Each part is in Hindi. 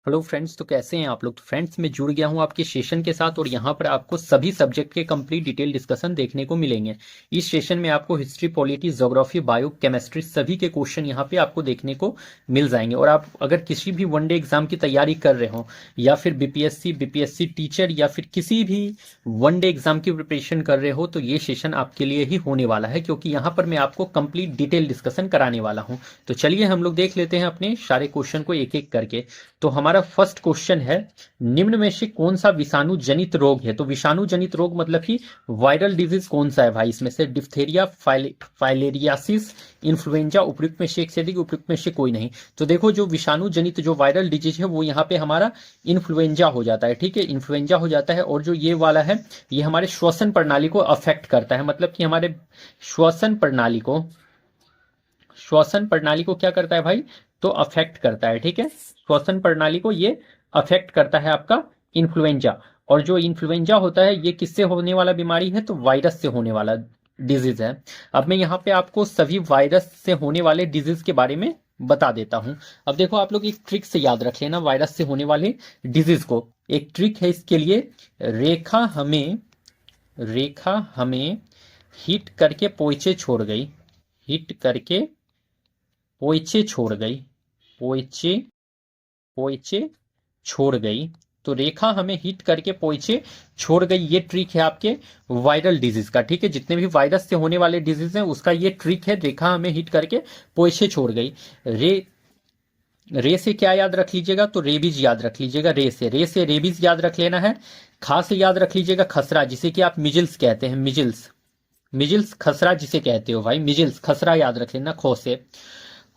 हेलो फ्रेंड्स, तो कैसे हैं आप लोग। तो फ्रेंड्स, मैं जुड़ गया हूं आपके सेशन के साथ और यहां पर आपको सभी सब्जेक्ट के कंप्लीट डिटेल डिस्कशन देखने को मिलेंगे। इस सेशन में आपको history, polity, geography, bio, chemistry सभी के क्वेश्चन यहां पे आपको देखने को मिल जाएंगे। और आप अगर किसी भी वनडे एग्जाम की तैयारी कर रहे हो या फिर बीपीएससी टीचर या फिर किसी भी वनडे एग्जाम की प्रिपरेशन कर रहे हो तो ये सेशन आपके लिए ही होने वाला है, क्योंकि यहाँ पर मैं आपको कंप्लीट डिटेल डिस्कशन कराने वाला हूँ। तो चलिए हम लोग देख लेते हैं अपने सारे क्वेश्चन को एक एक करके। तो हमारा फर्स्ट क्वेश्चन है, निम्न में से कौन सा विषाणु जनित रोग है। तो विषाणु जनित रोग मतलब कि वायरल डिजीज कौन सा है भाई। इसमें से डिप्थेरिया, फाइलेरियासिस, इन्फ्लुएंजा, उपयुक्त में से एक से अधिक, उपयुक्त में से कोई नहीं। तो देखो, जो विषाणु जनित जो वायरल डिजीज है वो यहाँ पे हमारा इन्फ्लुएंजा हो जाता है। ठीक है, इन्फ्लुएंजा हो जाता है। और जो ये वाला है ये हमारे श्वसन प्रणाली को अफेक्ट करता है, मतलब कि हमारे श्वसन प्रणाली को क्या करता है भाई, तो अफेक्ट करता है। ठीक है, श्वसन प्रणाली को ये अफेक्ट करता है आपका इन्फ्लुएंजा। और जो इन्फ्लुएंजा होता है ये किससे होने वाला बीमारी है, तो वायरस से होने वाला डिजीज है। अब मैं यहाँ पे आपको सभी वायरस से होने वाले डिजीज के बारे में बता देता हूं। अब देखो, आप लोग एक ट्रिक से याद रख लेना वायरस से होने वाले डिजीज को। एक ट्रिक है इसके लिए, रेखा हमें हिट करके पोइचे छोड़ गई, हिट करके पोइचे छोड़ गई, पोइचे पोइचे छोड़ गई। तो रेखा हमें हिट करके पोइचे छोड़ गई, ये ट्रिक है आपके वायरल डिजीज का। ठीक है, जितने भी वायरस से होने वाले डिजीज हैं उसका ये ट्रिक है, रेखा हमें हिट करके पोइचे छोड़ गई। रे से क्या याद रख लीजिएगा, तो रेबीज याद रख लीजिएगा। रे से रेबीज याद रख लेना है। खा से याद रख लीजिएगा खसरा, जिसे कि आप मिजिल्स कहते हैं, मिजिल्स खसरा जिसे कहते हो भाई, मिजिल्स खसरा याद रख लेना खो से।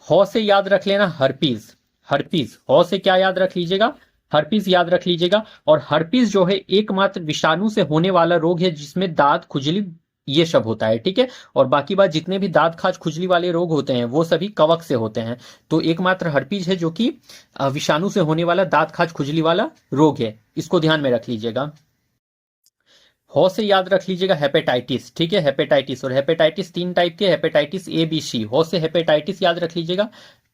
हौ से याद रख लेना हर्पीज, हौ से क्या याद रख लीजिएगा, हर्पीज याद रख लीजिएगा। और हर्पीज जो है एकमात्र विषाणु से होने वाला रोग है जिसमें दांत खुजली ये सब होता है। ठीक है, और बाकी बात जितने भी दांत खाज खुजली वाले रोग होते हैं वो सभी कवक से होते हैं। तो एकमात्र हर्पीज है जो कि विषाणु से होने वाला दांत खाज खुजली वाला रोग है, इसको ध्यान में रख लीजिएगा। हौ से याद रख लीजिएगा हेपेटाइटिस। ठीक है, हेपेटाइटिस, और हेपेटाइटिस 3 टाइप के, हेपेटाइटिस ए बी सी। हौ से हेपेटाइटिस याद रख लीजिएगा।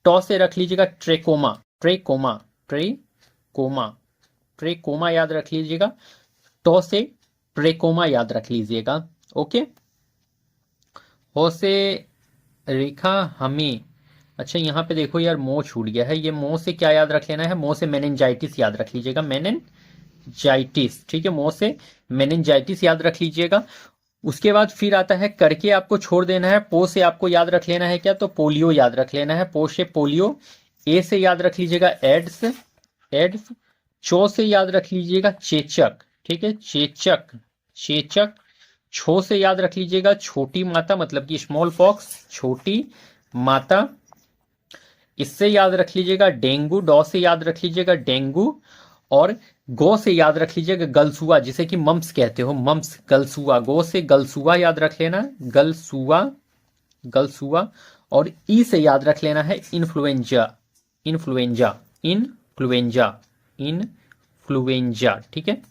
टॉ से रख लीजिएगा ट्रेकोमा, ट्रेकोमा, ट्रेकोमा याद रख लीजिएगा। टॉ से ट्रेकोमा याद रख लीजिएगा। ओके, हौ से रेखा हमें, अच्छा यहाँ पे देखो यार मो छूट गया है, ये मो से क्या याद रख लेना है, मो से मेनिंजाइटिस याद रख लीजिएगा, मेनिनजाइटिस। ठीक है, मो से मेनिंजाइटिस याद रख लीजिएगा। उसके बाद फिर आता है करके आपको छोड़ देना है। पो से आपको याद रख लेना है क्या, तो पोलियो याद रख लेना है, पो से पोलियो। ए से याद रख लीजिएगा एड्स। चो से याद रख लीजिएगा चेचक। ठीक है, चेचक। छो से याद रख लीजिएगा छोटी माता, मतलब कि स्मॉल पॉक्स, छोटी माता। इससे याद रख लीजिएगा डेंगू। डॉ से याद रख लीजिएगा डेंगू। और गो से याद रख लीजिएगा गलसुआ, जिसे कि मम्स कहते हो, मम्स, गलसुआ। गो से गलसुआ याद रख लेना, गलसुआ। और ई से याद रख लेना है इन्फ्लुएंजा। ठीक है,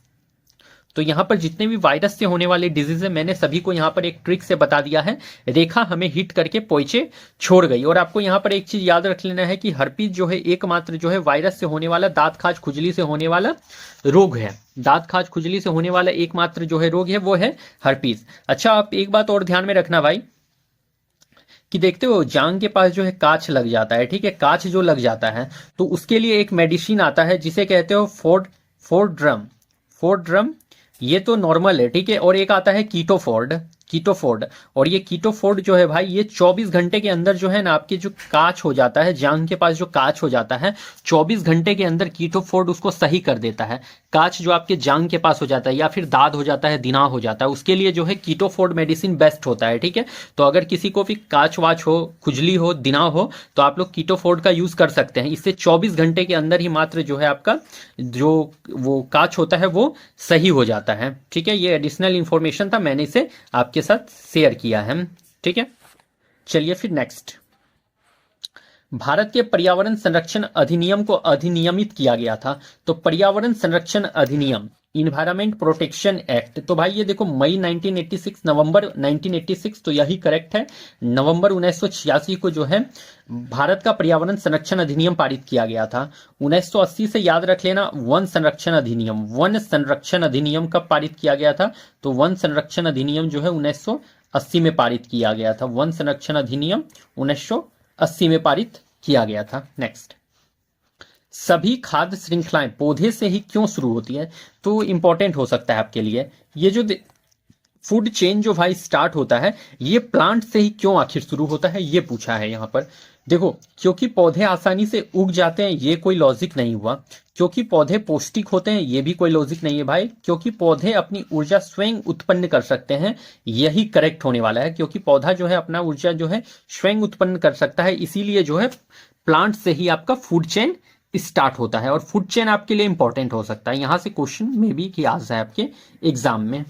तो यहां पर जितने भी वायरस से होने वाले डिजीज है मैंने सभी को यहां पर एक ट्रिक से बता दिया है। रेखा हमें हिट करके पोइचे छोड़ गई। और आपको यहां पर एक चीज याद रख लेना है कि हर्पीज जो है एकमात्र जो है वायरस से होने वाला दांत खाज खुजली से होने वाला रोग है। दांत खाज खुजली से होने वाला एकमात्र जो है रोग है वो है हर्पीज। अच्छा, आप एक बात और ध्यान में रखना भाई, कि देखते हो जांग के पास जो है कांच लग जाता है। ठीक है, कांच जो लग जाता है तो उसके लिए एक मेडिसिन आता है जिसे कहते हो फोर्ड्रम। ये तो नॉर्मल है। ठीक है, और एक आता है कीटोफोर्ड। और ये कीटोफोर्ड जो है भाई, ये 24 घंटे के अंदर जो है ना आपके जो कांच हो जाता है, जांग के पास जो कांच हो जाता है, 24 घंटे के अंदर कीटोफोर्ड उसको सही कर देता है। कांच जो आपके जांग के पास हो जाता है या फिर दाद हो जाता है, दिनाव हो जाता है, उसके लिए जो है कीटोफोर्ड मेडिसिन बेस्ट होता है। ठीक है, तो अगर किसी को भी कांच वाच हो, खुजली हो, दिनाव हो, तो आप लोग कीटोफोर्ड का यूज कर सकते हैं। इससे 24 घंटे के अंदर ही मात्र जो है आपका जो वो कांच होता है वो सही हो जाता है। ठीक है, ये एडिशनल इंफॉर्मेशन था, मैंने इसे आपके साथ शेयर किया है। ठीक है, चलिए फिर नेक्स्ट। भारत के पर्यावरण संरक्षण अधिनियम को अधिनियमित किया गया था। तो पर्यावरण संरक्षण अधिनियम इन्वायरमेंट प्रोटेक्शन एक्ट, तो भाई ये देखो मई 1986, नवंबर 1986, तो यही करेक्ट है। नवंबर 1986 को जो है भारत का पर्यावरण संरक्षण अधिनियम पारित किया गया था। 1980 से याद रख लेना वन संरक्षण अधिनियम, वन संरक्षण अधिनियम कब पारित किया गया था? तो वन संरक्षण अधिनियम जो है 1980 में पारित किया गया था। वन संरक्षण अधिनियम 1980 में पारित किया गया था। नेक्स्ट, सभी खाद्य श्रृंखलाएं पौधे से ही क्यों शुरू होती है? तो इंपॉर्टेंट हो सकता है आपके लिए। ये जो फूड चेन जो भाई स्टार्ट होता है ये प्लांट से ही क्यों आखिर शुरू होता है, ये पूछा है यहाँ पर। देखो, क्योंकि पौधे आसानी से उग जाते हैं, ये कोई लॉजिक नहीं हुआ। क्योंकि पौधे पौष्टिक होते हैं, ये भी कोई लॉजिक नहीं है भाई। क्योंकि पौधे अपनी ऊर्जा स्वयं उत्पन्न कर सकते हैं, यही करेक्ट होने वाला है। क्योंकि पौधा जो है अपना ऊर्जा जो है स्वयं उत्पन्न कर सकता है, इसीलिए जो है प्लांट से ही आपका फूड चेन स्टार्ट होता है। और फूड चेन आपके लिए इंपॉर्टेंट हो सकता है, यहां से क्वेश्चन में भी कि आ जाए आपके एग्जाम में।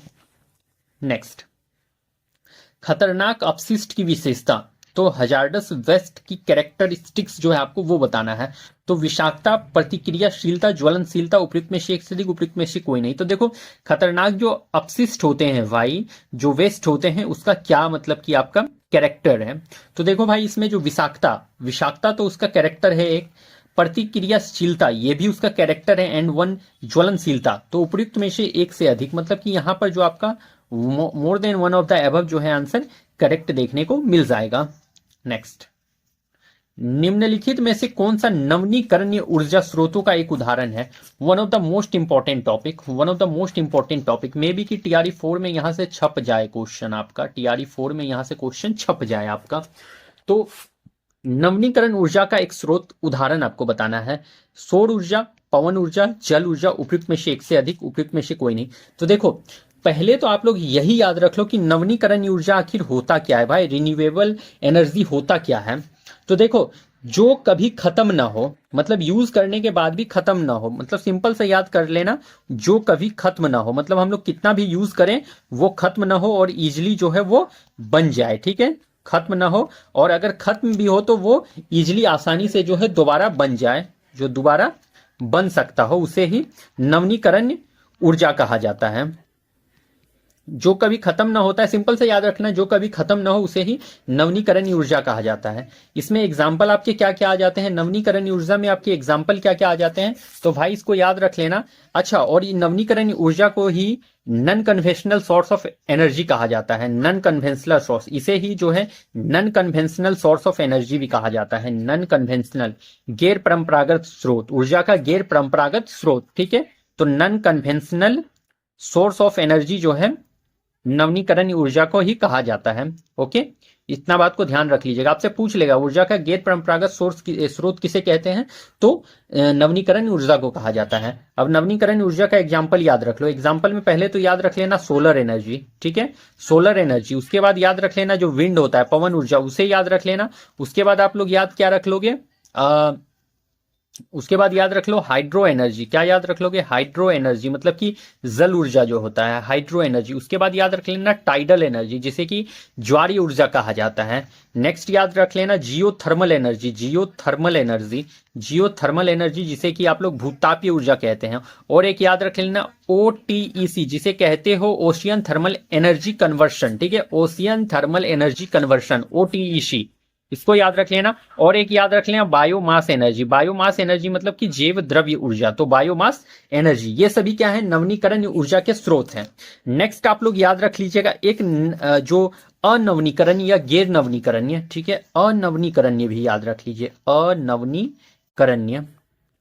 नेक्स्ट, खतरनाक अपशिष्ट की विशेषता, तो हजार्डस वेस्ट की कैरेक्टरिस्टिक्स जो है आपको वो बताना है। तो विषाक्तता, प्रतिक्रियाशीलता, ज्वलनशीलता, उपयुक्त में से एक से अधिक, उपयुक्त में से कोई नहीं। तो देखो, खतरनाक जो अपशिष्ट होते हैं भाई, जो वेस्ट होते हैं, उसका क्या मतलब कि आपका कैरेक्टर है। तो देखो भाई, इसमें जो विषाक्तता तो उसका कैरेक्टर है एक, प्रतिक्रियाशीलता ये भी उसका कैरेक्टर है, एंड वन ज्वलनशीलता तो उपयुक्त में से एक से अधिक, मतलब कि यहां पर जो आपका मोर than one of the above जो है आंसर करेक्ट देखने को मिल जाएगा। नेक्स्ट, निम्नलिखित में से कौन सा नवीकरणीय ऊर्जा स्रोतों का एक उदाहरण है? One of the most important topic, one of the most important topic, may be कि टीआरई 4 में यहां से छप जाए क्वेश्चन आपका, टीआरई 4 में यहां से क्वेश्चन छप जाए आपका। तो नवीकरण ऊर्जा का एक स्रोत उदाहरण आपको बताना है। सौर ऊर्जा, पवन ऊर्जा, जल ऊर्जा, उपयुक्त में से एक से अधिक, उपयुक्त में से कोई नहीं। तो देखो, पहले तो आप लोग यही याद रख लो कि नवीकरण ऊर्जा आखिर होता क्या है भाई, रिन्यूएबल एनर्जी होता क्या है। तो देखो, जो कभी खत्म ना हो, मतलब यूज करने के बाद भी खत्म ना हो, मतलब सिंपल से याद कर लेना, जो कभी खत्म ना हो, मतलब हम लोग कितना भी यूज करें वो खत्म ना हो और इजिली जो है वो बन जाए, ठीक है, खत्म ना हो, और अगर खत्म भी हो तो वो इजिली आसानी से जो है दोबारा बन जाए, जो दोबारा बन सकता हो उसे ही नवीकरण ऊर्जा कहा जाता है। जो कभी खत्म ना होता है, सिंपल से याद रखना, जो कभी खत्म ना हो उसे ही नवीकरण ऊर्जा कहा जाता है। इसमें एग्जाम्पल आपके क्या क्या आ जाते हैं, नवीकरण ऊर्जा में आपके एग्जाम्पल क्या क्या आ जाते हैं, तो भाई इसको याद रख लेना। अच्छा, और नवीकरण ऊर्जा को ही non conventional source of energy कहा जाता है, नॉन कन्वेंशनल सोर्स, इसे ही जो है non conventional source of energy भी कहा जाता है, नॉन कन्वेंशनल, गैर परंपरागत स्रोत, ऊर्जा का गैर परंपरागत स्रोत, ठीक है। तो non conventional source of energy जो है नवीकरण ऊर्जा को ही कहा जाता है। ओके, इतना बात को ध्यान रख लीजिएगा, आपसे पूछ लेगा ऊर्जा का गैर परंपरागत स्रोत किसे कहते हैं, तो नवीकरण ऊर्जा को कहा जाता है। अब नवीकरण ऊर्जा का एग्जांपल याद रख लो। एग्जांपल में पहले तो याद रख लेना सोलर एनर्जी, ठीक है, सोलर एनर्जी। उसके बाद याद रख लेना जो विंड होता है, पवन ऊर्जा, उसे याद रख लेना। उसके बाद आप लोग याद क्या रख लोगे, उसके बाद याद रख लो हाइड्रो एनर्जी। क्या याद रख लोगे, हाइड्रो एनर्जी, मतलब कि जल ऊर्जा जो होता है, हाइड्रो एनर्जी। उसके बाद याद रख लेना टाइडल एनर्जी, जिसे कि ज्वारीय ऊर्जा कहा जाता है। नेक्स्ट याद रख लेना geothermal energy, geothermal energy, geothermal energy जिसे कि आप लोग भूतापीय ऊर्जा कहते हैं। और एक याद रख लेना ओटीईसी, जिसे कहते हो ओशियन थर्मल एनर्जी कन्वर्शन, ठीक है, ओशियन थर्मल एनर्जी कन्वर्शन, ओटीईसी, इसको याद रख लेना। और एक याद रख लेना बायोमास एनर्जी, बायोमास एनर्जी मतलब कि जैव द्रव्य ऊर्जा, तो बायोमास एनर्जी। ये सभी क्या है, नवीकरण ऊर्जा के स्रोत हैं। नेक्स्ट आप लोग याद रख लीजिएगा एक जो अनवीकरणीय या गैर नवीकरणीय, ठीक है, अनवीकरणीय भी याद रख लीजिए, अनवीकरणीय,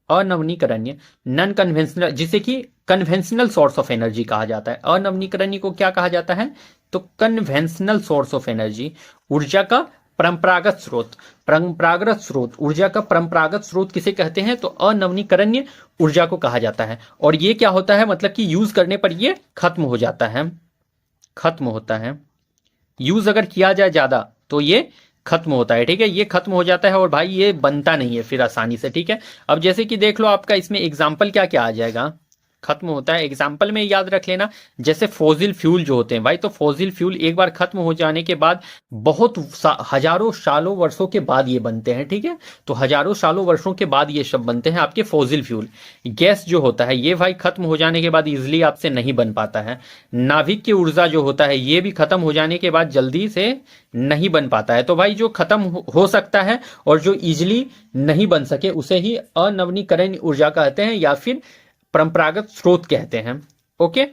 अनवीकरणीय, नॉन कन्वेंशनल, जिसे कि कन्वेंशनल सोर्स ऑफ एनर्जी कहा जाता है। अनवीकरणीय को क्या कहा जाता है, तो कन्वेंशनल सोर्स ऑफ एनर्जी, ऊर्जा का परंपरागत स्रोत, परंपरागत स्रोत, ऊर्जा का परंपरागत स्रोत किसे कहते हैं, तो अनवीकरणीय ऊर्जा को कहा जाता है। और ये क्या होता है, मतलब कि यूज करने पर ये खत्म हो जाता है, खत्म होता है, यूज अगर किया जाए ज्यादा तो ये खत्म होता है, ठीक है, ये खत्म हो जाता है और भाई ये बनता नहीं है फिर आसानी से, ठीक है। अब जैसे कि देख लो आपका इसमें एग्जाम्पल क्या क्या आ जाएगा, खत्म होता है। एग्जाम्पल में याद रख लेना, जैसे फॉसिल फ्यूल जो होते हैं भाई, तो फॉसिल फ्यूल एक बार खत्म हो जाने के बाद बहुत हजारों सालों वर्षों के बाद ये बनते हैं, ठीक है। तो हजारों सालों वर्षों के बाद ये सब बनते हैं आपके फॉसिल फ्यूल। गैस जो होता है ये भाई खत्म हो जाने के बाद इजिली आपसे नहीं बन पाता है। नाभिक की ऊर्जा जो होता है ये भी खत्म हो जाने के बाद जल्दी से नहीं बन पाता है। तो भाई जो खत्म हो सकता है और जो इजिली नहीं बन सके उसे ही अनवीनीकरणीय ऊर्जा कहते हैं या फिर परंपरागत स्रोत कहते हैं। ओके,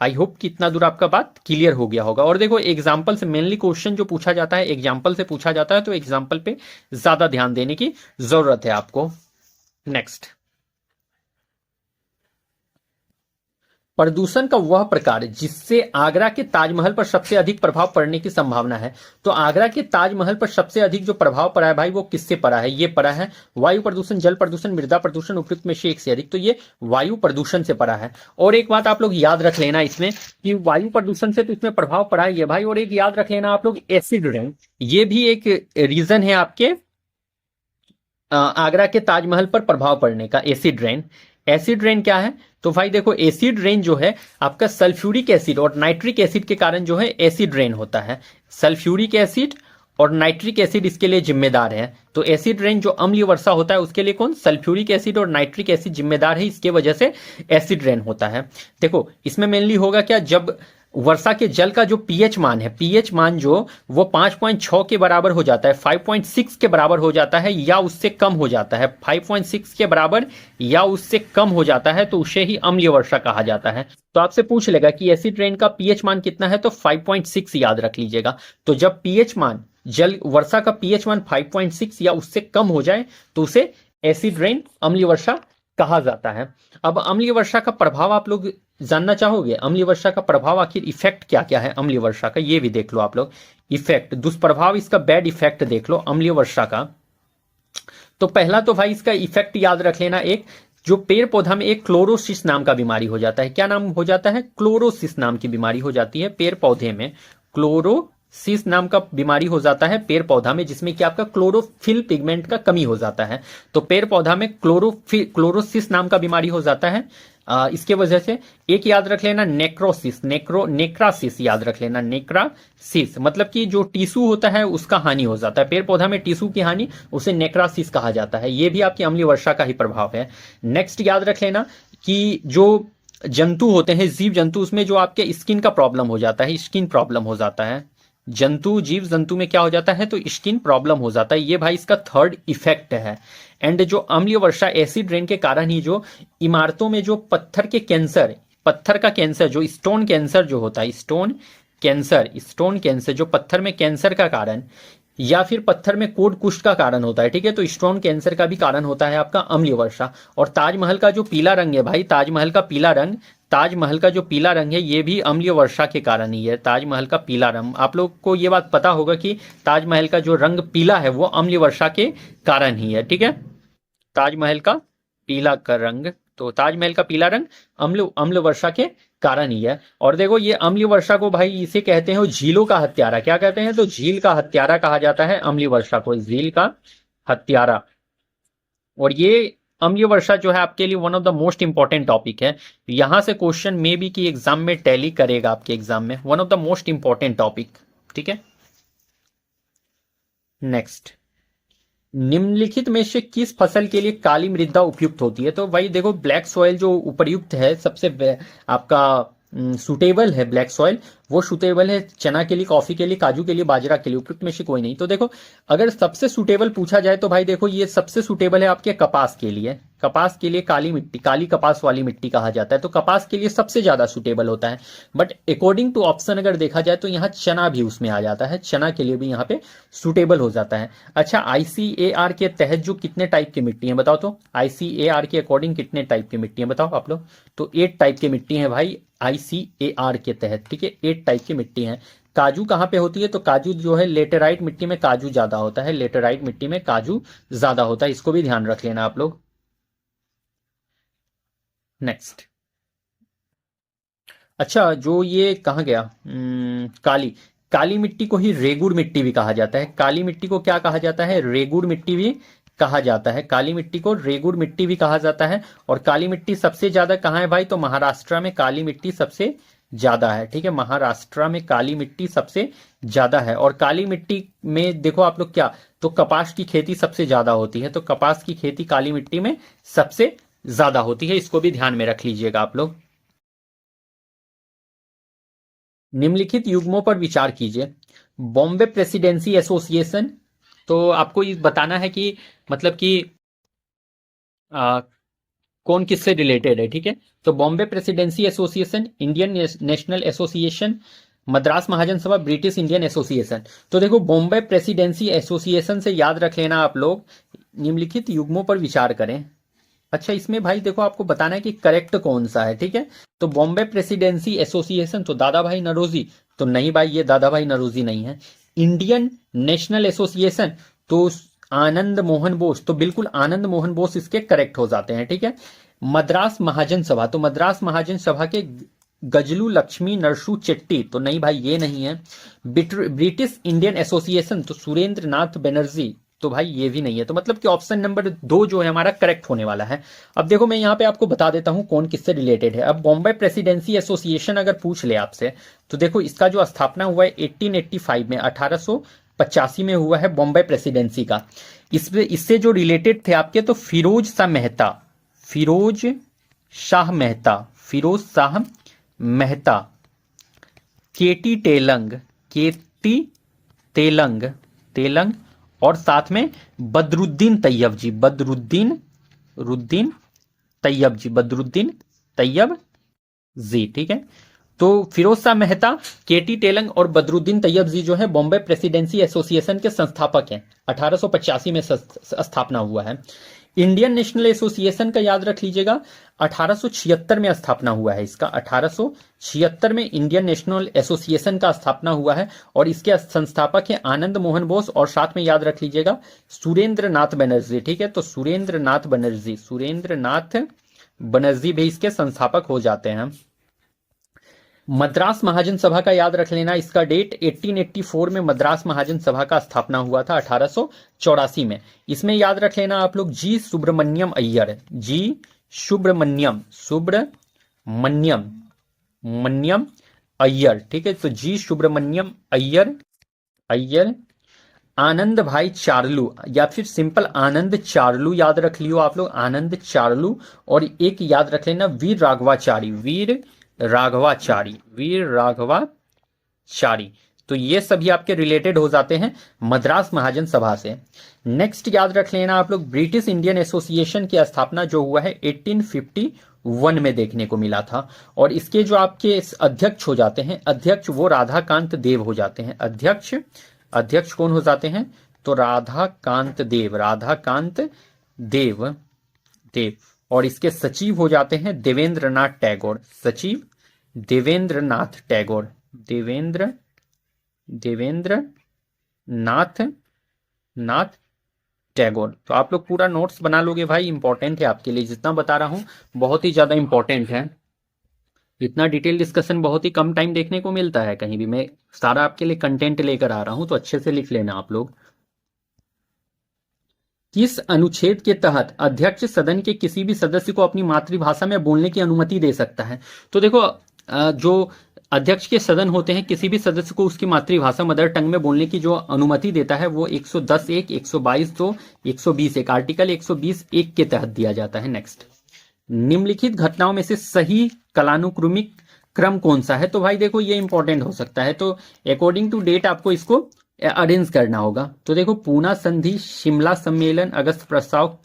आई होप कि इतना दूर आपका बात क्लियर हो गया होगा। और देखो एग्जाम्पल से मेनली क्वेश्चन जो पूछा जाता है एग्जाम्पल से पूछा जाता है, तो एग्जाम्पल पे ज्यादा ध्यान देने की जरूरत है आपको। नेक्स्ट, प्रदूषण का वह प्रकार जिससे आगरा के ताजमहल पर सबसे अधिक प्रभाव पड़ने की संभावना है। तो आगरा के ताजमहल पर सबसे अधिक जो प्रभाव पड़ा है भाई वो किससे पड़ा है? ये पड़ा है वायु प्रदूषण, जल प्रदूषण, मृदा प्रदूषण, उपयुक्त में से एक से अधिक। तो ये वायु प्रदूषण से पड़ा है। और एक बात आप लोग याद रख लेना इसमें कि वायु प्रदूषण से तो इसमें प्रभाव पड़ा है भाई। और एक याद रख लेना आप लोग, एसिड रेन, ये भी एक रीजन है आपके आगरा के ताजमहल पर प्रभाव पड़ने का। एसिड रेन, एसिड रेन क्या है? तो भाई देखो एसिड रेन जो है आपका सल्फ्यूरिक एसिड और नाइट्रिक एसिड के कारण जो है एसिड रेन होता है। सल्फ्यूरिक एसिड और नाइट्रिक एसिड इसके लिए जिम्मेदार है। तो एसिड रेन जो अम्लीय वर्षा होता है उसके लिए कौन? सल्फ्यूरिक एसिड और नाइट्रिक एसिड जिम्मेदार है, इसके वजह से एसिड रेन होता है। देखो इसमें मेनली होगा क्या, जब वर्षा के जल का जो पीएच मान है, पीएच मान जो वो 5.6 के बराबर हो जाता है, 5.6 के बराबर हो जाता है या उससे कम हो जाता है, 5.6 के बराबर या उससे कम हो जाता है, तो उसे ही अम्लीय वर्षा कहा जाता है। तो आपसे पूछ लेगा कि एसिड रेन का पीएच मान कितना है, तो 5.6 याद रख लीजिएगा। तो जब पीएच मान, जल वर्षा का पीएच मान 5.6 या उससे कम हो जाए तो उसे एसिड रेन, अम्लीय वर्षा कहा जाता है। अब अम्लीय वर्षा का प्रभाव आप लोग जानना चाहोगे? अम्लीय वर्षा का प्रभाव आखिर इफेक्ट क्या क्या है अम्लीय वर्षा का, ये भी देख लो आप लोग। इफेक्ट, दुष्प्रभाव, इसका बैड इफेक्ट देख लो अम्लीय वर्षा का। तो पहला तो भाई इसका इफेक्ट याद रख लेना, एक जो पेड़ पौधा में एक क्लोरोसिस नाम का बीमारी हो जाता है। क्या नाम हो जाता है? क्लोरोसिस नाम की बीमारी हो जाती है पेड़ पौधे में। क्लोरोसिस नाम का बीमारी हो जाता है पेड़ पौधा में, जिसमें कि आपका क्लोरोफिल पिगमेंट का कमी हो जाता है। तो पेड़ पौधा में क्लोरोसिस नाम का बीमारी हो जाता है। इसके वजह से एक याद रख लेना नेक्रोसिस, नेक्रासिस याद रख लेना, नेक्रासिस मतलब कि जो टिश्यू होता है उसका हानि हो जाता है। पेड़ पौधा में टिश्यू की हानि, उसे नेक्रासिस कहा जाता है। ये भी आपकी अम्लीय वर्षा का ही प्रभाव है। नेक्स्ट याद रख लेना कि जो जंतु होते हैं, जीव जंतु, उसमें जो आपके स्किन का प्रॉब्लम हो जाता है, स्किन प्रॉब्लम हो जाता है। जंतु, जीव जंतु में क्या हो जाता है, तो स्किन प्रॉब्लम हो जाता है। ये भाई इसका थर्ड इफेक्ट है। एंड जो अम्लीय वर्षा एसिड रेन के कारण ही जो इमारतों में जो पत्थर के कैंसर, पत्थर का कैंसर, जो स्टोन कैंसर जो होता है, स्टोन कैंसर जो पत्थर में कैंसर का कारण या फिर पत्थर में कोड कुष्ठ का कारण होता है, ठीक है। तो स्टोन कैंसर का भी कारण होता है आपका अम्लीय वर्षा। और ताजमहल का जो पीला रंग है भाई, ताजमहल का पीला रंग है, ये भी अम्लीय वर्षा के कारण ही है। ताजमहल का पीला रंग, आप लोग को ये बात पता होगा कि ताजमहल का जो रंग पीला है वो अम्लीय वर्षा के कारण ही है, ठीक है। ताजमहल का पीला का रंग, तो ताजमहल का पीला रंग अम्ल वर्षा के कारण ही है। और देखो ये अम्लीय वर्षा को भाई इसे कहते हैं झीलों का हत्यारा। क्या कहते हैं? तो झील का हत्यारा कहा जाता है अम्लीय वर्षा को, झील का हत्यारा। और ये अम्लीय वर्षा जो है आपके लिए one of the most important topic है। यहां से क्वेश्चन मे बी की एग्जाम में टैली करेगा, आपके एग्जाम में one of the most important topic, ठीक है। नेक्स्ट, निम्नलिखित में से किस फसल के लिए काली मृदा उपयुक्त होती है? तो भाई देखो ब्लैक सॉइल जो उपयुक्त है, सबसे आपका सुटेबल है ब्लैक सॉइल, वो सुटेबल है चना के लिए, कॉफी के लिए, काजू के लिए, बाजरा के लिए। उपयुक्त में से कोई नहीं। तो देखो अगर सबसे सुटेबल पूछा जाए तो भाई देखो ये सबसे सुटेबल है आपके कपास के लिए। कपास के लिए काली मिट्टी, काली कपास वाली मिट्टी कहा जाता है, तो कपास के लिए सबसे ज्यादा सुटेबल होता है। बट अकॉर्डिंग टू ऑप्शन अगर देखा जाए तो यहाँ चना भी उसमें आ जाता है, चना के लिए भी यहाँ पे सुटेबल हो जाता है। अच्छा, आईसीएआर के तहत जो कितने टाइप की मिट्टी है बताओ तो? आईसीएआर के अकॉर्डिंग कितने टाइप की मिट्टी है बताओ आप लोग? तो 8 टाइप की मिट्टी है भाई आईसीएआर के तहत, ठीक है। 8 टाइप की मिट्टी है। काजू कहाँ पे होती है? तो काजू जो है लेटेराइट मिट्टी में काजू ज्यादा होता है, लेटेराइट मिट्टी में काजू ज्यादा होता है, इसको भी ध्यान रख लेना आप लोग। नेक्स्ट, अच्छा जो ये कहाँ गया, काली, काली मिट्टी को ही रेगुड़ मिट्टी भी कहा जाता है। काली मिट्टी को क्या कहा जाता है? रेगुड़ मिट्टी भी कहा जाता है। काली मिट्टी को रेगुर मिट्टी भी कहा जाता है। और काली मिट्टी सबसे ज्यादा कहाँ है भाई, तो महाराष्ट्र में काली मिट्टी सबसे ज्यादा है। ठीक है, महाराष्ट्र में काली मिट्टी सबसे ज्यादा है। और काली मिट्टी में देखो आप लोग क्या, तो कपास की खेती सबसे ज्यादा होती है। तो कपास की खेती काली मिट्टी में सबसे ज्यादा होती है, इसको भी ध्यान में रख लीजिएगा आप लोग। निम्नलिखित युग्मों पर विचार कीजिए। बॉम्बे प्रेसिडेंसी एसोसिएशन, तो आपको ये बताना है कि मतलब कि आ, कौन किससे रिलेटेड है। ठीक है, तो Bombay presidency association, Indian national association, Madras Mahajan Sabha, British Indian association. तो देखो बॉम्बे प्रेसिडेंसी एसोसिएशन से याद रख लेना आप लोग, निम्नलिखित युग्मों पर विचार करें। अच्छा, इसमें भाई देखो आपको बताना है कि करेक्ट कौन सा है। ठीक है, तो बॉम्बे प्रेसिडेंसी एसोसिएशन तो दादा भाई नरोजी, तो नहीं भाई ये दादा भाई नरोजी नहीं है। इंडियन नेशनल एसोसिएशन तो आनंद मोहन बोस, तो बिल्कुल आनंद मोहन बोस इसके करेक्ट हो जाते हैं। ठीक है, मद्रास महाजन सभा, तो मद्रास महाजन सभा के गजलू लक्ष्मी नरसू चेट्टी, तो नहीं भाई ये नहीं है। ब्रिटिश इंडियन एसोसिएशन तो सुरेंद्र नाथ बनर्जी, तो भाई ये भी नहीं है। तो मतलब कि ऑप्शन नंबर 2 जो है हमारा करेक्ट होने वाला है। अब देखो मैं यहाँ पे आपको बता देता हूँ कौन किससे रिलेटेड है। अब बॉम्बे प्रेसिडेंसी एसोसिएशन अगर पूछ ले आपसे, तो देखो इसका जो स्थापना हुआ है 1885 में, 1885 में हुआ है बॉम्बे प्रेसिडेंसी का। इससे जो रिलेटेड थे आपके, तो फिरोज शाह मेहता, फिरोज शाह मेहता, फिरोज शाह मेहता, केटी तेलंग, केटी तेलंग, तेलंग, और साथ में बदरुद्दीन तैयब जी, रुद्दीन तैयब जी, बदरुद्दीन तैयब जी। ठीक है, तो फिरोज शाह मेहता, केटी तेलंग और बदरुद्दीन तैयब जी जो है बॉम्बे प्रेसिडेंसी एसोसिएशन के संस्थापक हैं। 1885 में स्थापना हुआ है। इंडियन नेशनल एसोसिएशन का याद रख लीजिएगा, 1876 में स्थापना हुआ है इसका। 1876 में इंडियन नेशनल एसोसिएशन का स्थापना हुआ है और इसके संस्थापक हैं आनंद मोहन बोस और साथ में याद रख लीजिएगा सुरेंद्र नाथ बनर्जी। ठीक है, तो सुरेंद्र नाथ बनर्जी भी इसके संस्थापक हो जाते हैं। मद्रास महाजन सभा का याद रख लेना, इसका डेट 1884 में मद्रास महाजन सभा का स्थापना हुआ था, 1884 में। इसमें याद रख लेना आप लोग जी सुब्रमण्यम अय्यर, जी सुब्रमण्यम अय्यर। ठीक है, तो जी सुब्रमण्यम अय्यर, आनंद भाई चार्लू या फिर सिंपल आनंद चार्लू याद रख लियो आप लोग, आनंद चार्लू। और एक याद रख लेना वीर राघवाचारी। तो ये सभी आपके रिलेटेड हो जाते हैं मद्रास महाजन सभा से। नेक्स्ट याद रख लेना आप लोग, ब्रिटिश इंडियन एसोसिएशन की स्थापना जो हुआ है 1851 में देखने को मिला था। और इसके जो आपके अध्यक्ष हो जाते हैं, अध्यक्ष वो राधाकांत देव हो जाते हैं। अध्यक्ष कौन हो जाते हैं, तो राधाकांत देव। और इसके सचिव हो जाते हैं देवेंद्रनाथ टैगोर, सचिव देवेंद्रनाथ टैगोर। तो आप लोग पूरा नोट्स बना लोगे भाई, इंपॉर्टेंट है आपके लिए, जितना बता रहा हूं बहुत ही ज्यादा इंपॉर्टेंट है। इतना डिटेल डिस्कशन बहुत ही कम टाइम देखने को मिलता है कहीं भी। मैं सारा आपके लिए कंटेंट लेकर आ रहा हूं, तो अच्छे से लिख लेना आप लोग। किस अनुच्छेद के तहत अध्यक्ष सदन के किसी भी सदस्य को अपनी मातृभाषा में बोलने की अनुमति दे सकता है? तो देखो जो अध्यक्ष के सदन होते हैं, किसी भी सदस्य को उसकी मातृभाषा मदर टंग में बोलने की जो अनुमति देता है वो 110(1), 122(2), 120(1), आर्टिकल 120(1) के तहत दिया जाता है। नेक्स्ट, निम्नलिखित घटनाओं में से सही कालानुक्रमिक क्रम कौन सा है? तो भाई देखो ये इंपॉर्टेंट हो सकता है, तो अकॉर्डिंग टू डेट आपको इसको अरेंज करना होगा। तो देखो पूना संधि, शिमला सम्मेलन, अगस्त प्रस्ताव,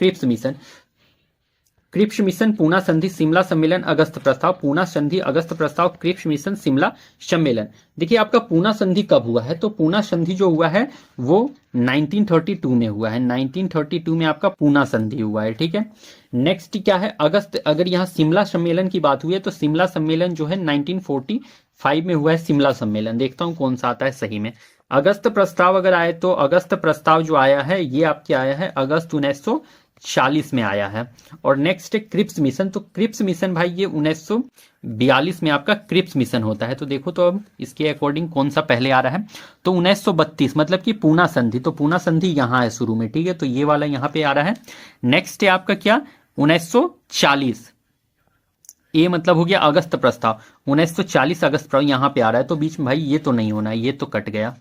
क्रिप्स मिशन, पूना संधि, शिमला सम्मेलन, अगस्त प्रस्ताव, पूना संधि, अगस्त प्रस्ताव, क्रिप्स मिशन, शिमला सम्मेलन। देखिए आपका पूना संधि कब हुआ है? तो पूना संधि जो हुआ है वो 1932 में हुआ है। 1932 में आपका पूना संधि हुआ है। ठीक है, नेक्स्ट क्या है, अगस्त। अगर यहाँ शिमला सम्मेलन की बात हुई है तो शिमला सम्मेलन जो है 1945 में हुआ है शिमला सम्मेलन। देखता हूं कौन सा आता है सही में। अगस्त प्रस्ताव अगर आए तो अगस्त प्रस्ताव जो आया है ये आपके आया है अगस्त 1940 में आया है। और नेक्स्ट है क्रिप्स मिशन। तो क्रिप्स मिशन भाई ये 1942 में आपका क्रिप्स मिशन होता है। तो देखो तो अब इसके अकॉर्डिंग कौन सा पहले आ रहा है, तो 1932 मतलब कि पूना संधि। तो पूना संधि यहाँ है शुरू में, ठीक है, तो ये वाला यहाँ पे आ रहा है। नेक्स्ट है आपका क्या, 1940, ए मतलब हो गया अगस्त प्रस्ताव, 1940 अगस्त प्रस्ताव यहाँ पे आ रहा है। तो बीच में भाई ये तो नहीं होना, ये तो कट गया।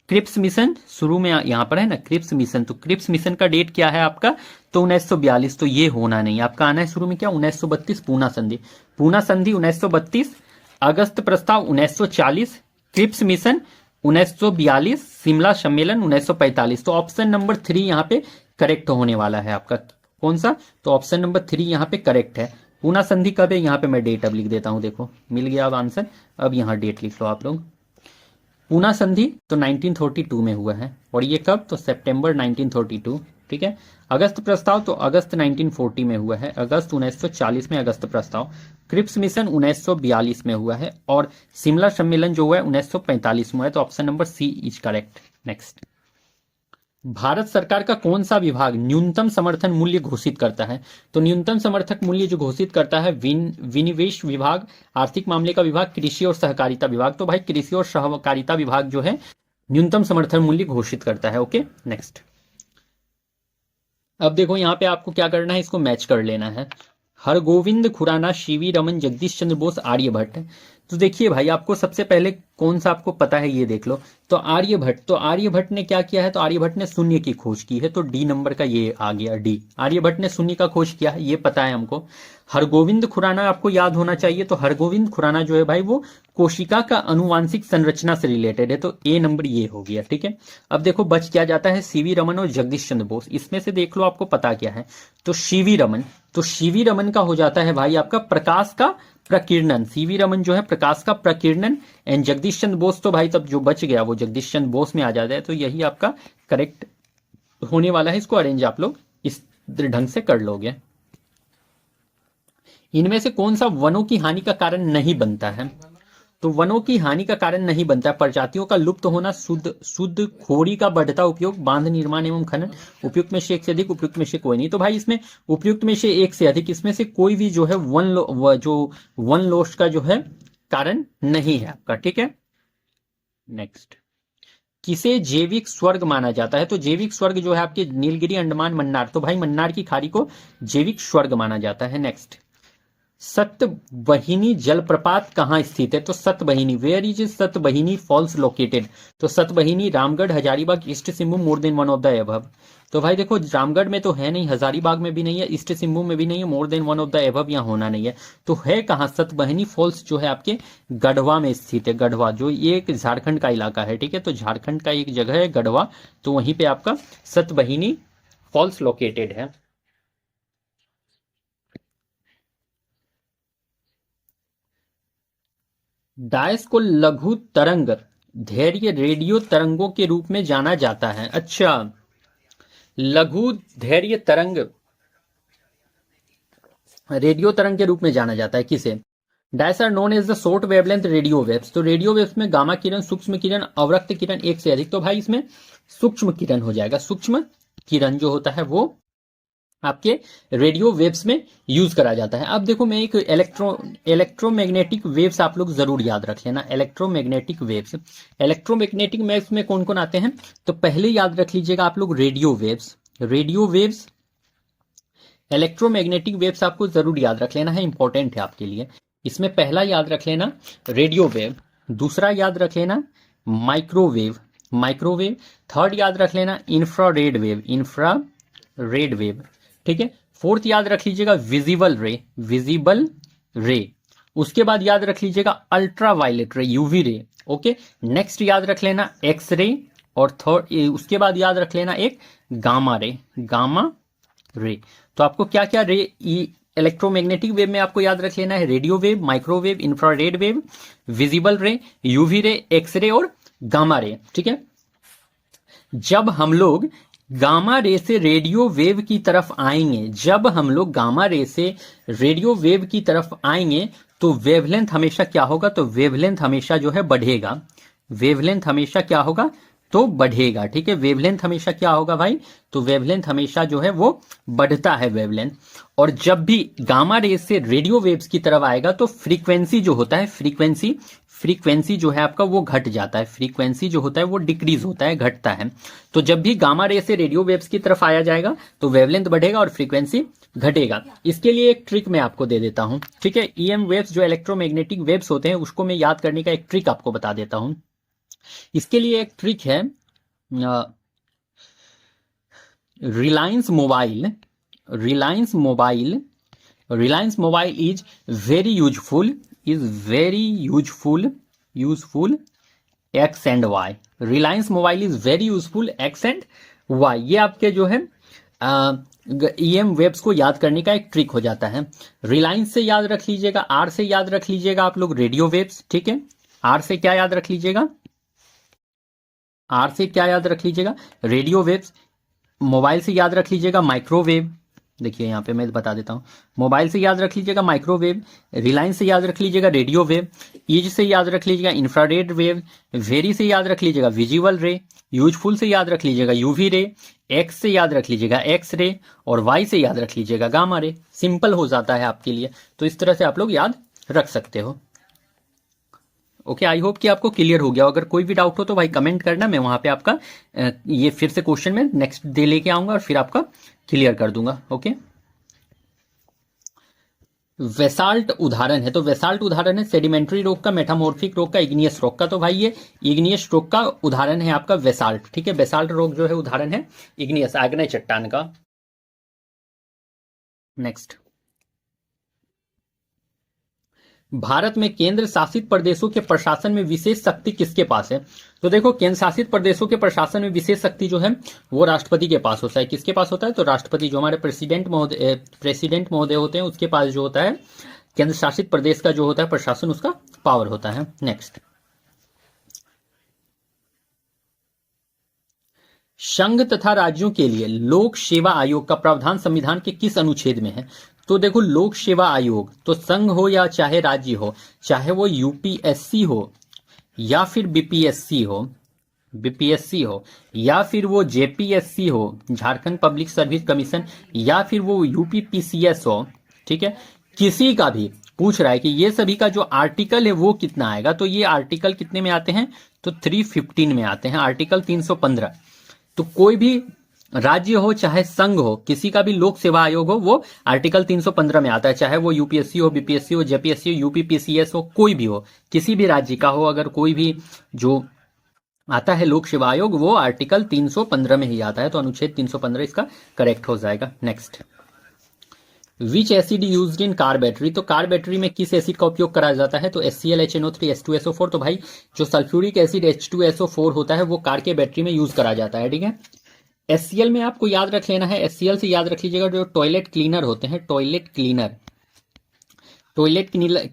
क्रिप्स मिशन शुरू में यहाँ पर है ना क्रिप्स मिशन, तो क्रिप्स मिशन का डेट क्या है आपका, तो 1942, तो ये होना नहीं, आपका आना है शुरू में क्या 1932 पूना संधि। पूना संधि 1932, अगस्त प्रस्ताव 1940, क्रिप्स मिशन 1942, शिमला सम्मेलन 1945। तो ऑप्शन नंबर 3 यहाँ पे करेक्ट होने वाला है आपका। कौन सा, तो ऑप्शन नंबर 3 यहाँ पे करेक्ट है। पूना संधि कब है, यहाँ पे मैं डेट अब लिख देता हूं, देखो मिल गया अब आंसर। अब यहाँ डेट लिख लो आप लोग। पूना संधि तो 1942 में हुआ है, और ये कब, तो सितंबर 1942, ठीक है। अगस्त प्रस्ताव तो अगस्त 1940 में हुआ है, अगस्त 1940 में अगस्त प्रस्ताव। क्रिप्स मिशन 1942 में हुआ है, और शिमला सम्मेलन जो हुआ है 1945 में हुआ है। तो option number C is correct. Next, Bharat सरकार का कौन सा विभाग न्यूनतम समर्थन मूल्य घोषित करता है, तो न्यूनतम समर्थक मूल्य जो घोषित करता है विनिवेश विभाग, आर्थिक मामले का विभाग, कृषि और सहकारिता विभाग। तो भाई कृषि और सहकारिता विभाग जो है न्यूनतम समर्थन मूल्य घोषित करता है। ओके नेक्स्ट, अब देखो यहाँ पे आपको क्या करना है, इसको मैच कर लेना है। हरगोविंद खुराना, सीवी रमन, जगदीश चंद्र बोस, आर्यभट्ट। तो देखिए भाई आपको सबसे पहले कौन सा आपको पता है ये देख लो, तो आर्यभट्ट। तो आर्यभट्ट ने क्या किया है, तो आर्यभट्ट ने शून्य की खोज की है, तो डी नंबर का ये आ गया, डी। आर्यभट्ट ने शून्य का खोज किया है, ये पता है हमको। हरगोविंद खुराना आपको याद होना चाहिए, तो हरगोविंद खुराना जो है भाई वो कोशिका का अनुवांशिक संरचना से रिलेटेड है, तो ए नंबर ये हो गया, ठीक है। अब देखो बच क्या जाता है, सीवी रमन और जगदीश चंद्र बोस। इसमें से देख लो आपको पता क्या है, तो सीवी रमन। तो सीवी रमन का हो जाता है भाई आपका प्रकाश का प्रकीर्णन। सीवी रमन जो है प्रकाश का प्रकीर्णन, एंड जगदीश चंद्र बोस तो भाई तब जो बच गया वो जगदीश चंद्र बोस में आ जाता है। तो यही आपका करेक्ट होने वाला है। इसको अरेंज आप लोग इस ढंग से कर लोगे। इनमें से कौन सा वनों की हानि का कारण नहीं बनता है, तो वनों की हानि का कारण नहीं बनता है, प्रजातियों का लुप्त होना, शुद्ध खोरी का बढ़ता उपयोग, बांध निर्माण एवं खनन, उपयुक्त में से एक से अधिक, उपयुक्त में से कोई नहीं। तो भाई इसमें उपयुक्त में से एक से अधिक, इसमें से कोई भी जो है वन लोस्ट का जो है कारण नहीं है आपका, ठीक है। नेक्स्ट, किसे जैविक स्वर्ग माना जाता है, तो जैविक स्वर्ग जो है आपके नीलगिरी, अंडमान, मन्नार। तो भाई मन्नार की खाड़ी को जैविक स्वर्ग माना जाता है। नेक्स्ट, सतबहिनी जलप्रपात कहाँ स्थित है, तो Satbahini, where is Satbahini falls located, तो Satbahini Ramgarh, Hazaribagh, east Singhbhum, more than one of the above. तो भाई देखो रामगढ़ में तो है नहीं, हजारीबाग में भी नहीं है, ईस्ट सिंहभूम में भी नहीं है, मोर than one of the above यहाँ होना नहीं है। तो है कहाँ, सतबहिनी फॉल्स जो है आपके गढ़वा में स्थित है। गढ़वा जो ये एक झारखंड का इलाका है, ठीक है, तो झारखंड का एक जगह है गढ़वा, तो वहीं पे आपका सतबहिनी फॉल्स लोकेटेड है। डायस को लघु तरंग धैर्य रेडियो तरंगों के रूप में जाना जाता है। अच्छा, लघु धैर्य तरंग रेडियो तरंग के रूप में जाना जाता है किसे, these are known as the short wavelength radio waves. तो रेडियो वेव्स में गामा किरण, सूक्ष्म किरण, अवरक्त किरण एक से अधिक। तो भाई इसमें सूक्ष्म किरण हो जाएगा, सूक्ष्म किरण जो होता है वो आपके रेडियो वेव्स में यूज करा जाता है। अब देखो मैं एक इलेक्ट्रोमैग्नेटिक वेव्स आप लोग जरूर याद रख लेना, इलेक्ट्रोमैग्नेटिक वेव्स। इलेक्ट्रोमैग्नेटिक वेव्स में कौन कौन आते हैं, तो पहले याद रख लीजिएगा आप लोग radio waves, radio waves, electromagnetic waves आपको जरूर याद रख लेना है, इंपॉर्टेंट है आपके लिए। इसमें पहला याद रख लेना रेडियो वेव, दूसरा याद रख लेना माइक्रोवेव, माइक्रोवेव, थर्ड याद रख लेना इंफ्रारेड वेव, इंफ्रारेड वेव, ठीक है। फोर्थ याद रख लीजिएगा विजिबल रे, विजिबल रे। उसके बाद याद रख लीजिएगा अल्ट्रा वायलेट रे, यूवी रे। ओके, नेक्स्ट याद रख लेना एक्स रे, और थर्ड उसके बाद याद रख लेना एक गामा रे, गामा रे। तो आपको क्या क्या रे इलेक्ट्रोमैग्नेटिक वेव में आपको याद रख लेना है, radio wave, microwave, infrared wave, visible रे, यूवी रे, एक्स रे और गामा रे, ठीक है। जब हम लोग गामा रे से रेडियो वेव की तरफ आएंगे, जब हम लोग गामा रे से रेडियो वेव की तरफ आएंगे तो वेवलेंथ हमेशा क्या होगा, तो वेवलेंथ हमेशा जो है बढ़ेगा, वेवलेंथ हमेशा क्या होगा, तो बढ़ेगा। ठीक है, वेवलेंथ हमेशा क्या होगा भाई, तो वेवलेंथ हमेशा जो है वो बढ़ता है वेवलेंथ। और जब भी गामा रेज से रेडियो वेव्स की तरफ आएगा तो फ्रीक्वेंसी जो होता है, फ्रीक्वेंसी जो है आपका वो घट जाता है, फ्रीक्वेंसी जो होता है वो डिक्रीज होता है, घटता है। तो जब भी गामा रे से रेडियो वेव्स की तरफ आया जाएगा तो वेवलेंथ बढ़ेगा और फ्रीक्वेंसी घटेगा। इसके लिए एक ट्रिक मैं आपको दे देता हूं। ठीक है, ईएम वेव्स जो इलेक्ट्रोमैग्नेटिक वेव्स होते हैं उसको मैं याद करने का एक ट्रिक आपको बता देता हूं। इसके लिए एक ट्रिक है, Reliance mobile, Reliance mobile is very useful, useful X and Y. Reliance mobile is very useful X and Y. ये आपके जो है ईएम वेव्स को याद करने का एक ट्रिक हो जाता है। रिलायंस से याद रख लीजिएगा, आर से याद रख लीजिएगा आप लोग रेडियो वेव्स। ठीक है, आर से क्या याद रख लीजिएगा, आर से क्या याद रख लीजिएगा, रेडियो वेव्स। मोबाइल से याद रख लीजिएगा माइक्रोवेव, देखिए यहाँ पे मैं बता देता हूँ, मोबाइल से याद रख लीजिएगा माइक्रोवेव, रिलायंस से याद रख लीजिएगा रेडियो वेव, ईज से याद रख लीजिएगा इंफ्रारेड वेव, वेरी से याद रख लीजिएगा विजिबल रे, यूजफुल से याद रख लीजिएगा यूवी रे, एक्स से याद रख लीजिएगा एक्स रे, और वाई से याद रख लीजिएगा गामा रे। सिंपल हो जाता है आपके लिए, तो इस तरह से आप लोग याद रख सकते हो। ओके, आई होप कि आपको क्लियर हो गया। अगर कोई भी डाउट हो तो भाई कमेंट करना, मैं वहां पे आपका ये फिर से क्वेश्चन में नेक्स्ट डे लेके आऊंगा और फिर आपका क्लियर कर दूंगा। ओके, वेसाल्ट उदाहरण है, तो वेसाल्ट उदाहरण है सेडिमेंट्री रॉक का, मेटामॉर्फिक रॉक का, इग्नियस रॉक का। तो भाई ये इग्नियस रॉक का उदाहरण है आपका वेसाल्ट। ठीक है, बेसाल्ट रॉक जो है उदाहरण है इग्नियस आग्नेय चट्टान का। नेक्स्ट, भारत में केंद्र शासित प्रदेशों के प्रशासन में विशेष शक्ति किसके पास है? तो देखो, केंद्र शासित प्रदेशों के प्रशासन में विशेष शक्ति जो है वो राष्ट्रपति के पास होता है। किसके पास होता है? तो राष्ट्रपति, जो हमारे प्रेसिडेंट महोदय होते हैं उसके पास जो होता है केंद्र शासित प्रदेश का जो होता है प्रशासन, उसका पावर होता है। नेक्स्ट, संघ तथा राज्यों के लिए लोक सेवा आयोग का प्रावधान संविधान के किस अनुच्छेद में है? तो देखो, लोक सेवा आयोग तो संघ हो या चाहे राज्य हो, चाहे वो यूपीएससी हो या फिर बीपीएससी हो या फिर वो जेपीएससी हो, झारखंड पब्लिक सर्विस कमीशन, या फिर वो यूपीपीसीएस हो। ठीक है, किसी का भी पूछ रहा है कि ये सभी का जो आर्टिकल है वो कितना आएगा, तो ये आर्टिकल कितने में आते हैं? तो 315 में आते हैं, आर्टिकल 315। तो कोई भी राज्य हो चाहे संघ हो, किसी का भी लोक सेवा आयोग हो, वो आर्टिकल 315 में आता है, चाहे वो यूपीएससी हो, बीपीएससी हो, जेपीएससी हो, यूपीपीसीएस हो, कोई भी हो, किसी भी राज्य का हो, अगर कोई भी जो आता है लोक सेवा आयोग वो आर्टिकल 315 में ही आता है, तो अनुच्छेद 315 इसका करेक्ट हो जाएगा। Next, which acid used in car battery? तो कार बैटरी में किस एसिड का उपयोग करा जाता है? तो HCl, HNO3, H2SO4। तो भाई जो सल्फ्यूरिक एसिड H2SO4 होता है वो कार के बैटरी में यूज करा जाता है। ठीक है, HCl में आपको याद रख लेना है, HCl से याद रख लीजिएगा जो टॉयलेट क्लीनर होते हैं, टॉयलेट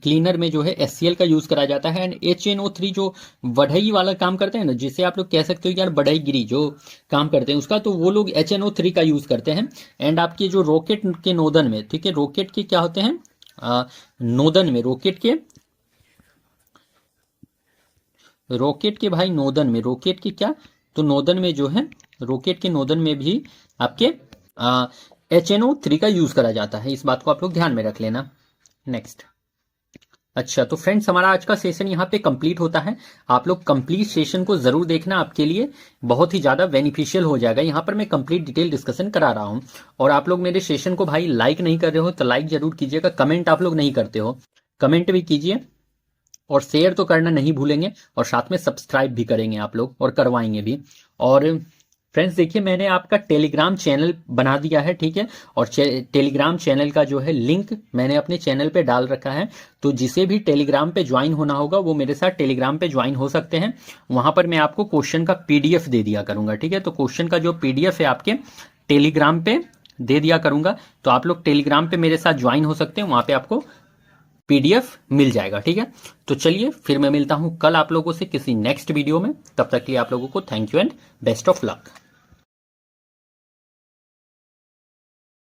क्लीनर में जो है HCl का यूज करा जाता है। एंड HNO3 जो बढ़ई वाला काम करते हैं ना, जिसे आप लोग कह सकते हो यार बढ़ईगिरी जो काम करते हैं उसका, तो वो लोग HNO3 का यूज करते हैं। एंड आपके जो रॉकेट के नोदन में, ठीक है, रॉकेट के क्या होते हैं नोदन में, रॉकेट के भाई नोदन में, रॉकेट के क्या, तो नोदन में जो है, रॉकेट के नोदन में भी आपके HNO3 का यूज करा जाता है। इस बात को आप लोग ध्यान में रख लेना। नेक्स्ट, अच्छा तो फ्रेंड्स हमारा आज का सेशन यहाँ पे कंप्लीट होता है। आप लोग कंप्लीट सेशन को जरूर देखना, आपके लिए बहुत ही ज्यादा बेनिफिशियल हो जाएगा। यहाँ पर मैं कंप्लीट डिटेल डिस्कशन करा रहा हूँ। और आप लोग मेरे सेशन को भाई लाइक नहीं कर रहे हो तो लाइक जरूर कीजिएगा। कमेंट आप लोग नहीं करते हो, कमेंट भी कीजिए, और शेयर तो करना नहीं भूलेंगे, और साथ में सब्सक्राइब भी करेंगे आप लोग, और करवाएंगे भी। और फ्रेंड्स देखिए, मैंने आपका टेलीग्राम चैनल बना दिया है। ठीक है, और टेलीग्राम चैनल का जो है लिंक मैंने अपने चैनल पे डाल रखा है, तो जिसे भी टेलीग्राम पे ज्वाइन होना होगा वो मेरे साथ टेलीग्राम पे ज्वाइन हो सकते हैं। वहां पर मैं आपको क्वेश्चन का PDF दे दिया करूंगा। ठीक है, तो क्वेश्चन का जो PDF है आपके टेलीग्राम पे दे दिया करूंगा, तो आप लोग टेलीग्राम पे मेरे साथ ज्वाइन हो सकते हैं, वहां पे आपको PDF मिल जाएगा। ठीक है, तो चलिए फिर मैं मिलता हूं कल आप लोगों से किसी नेक्स्ट वीडियो में। तब तक के लिए आप लोगों को thank you and best of luck.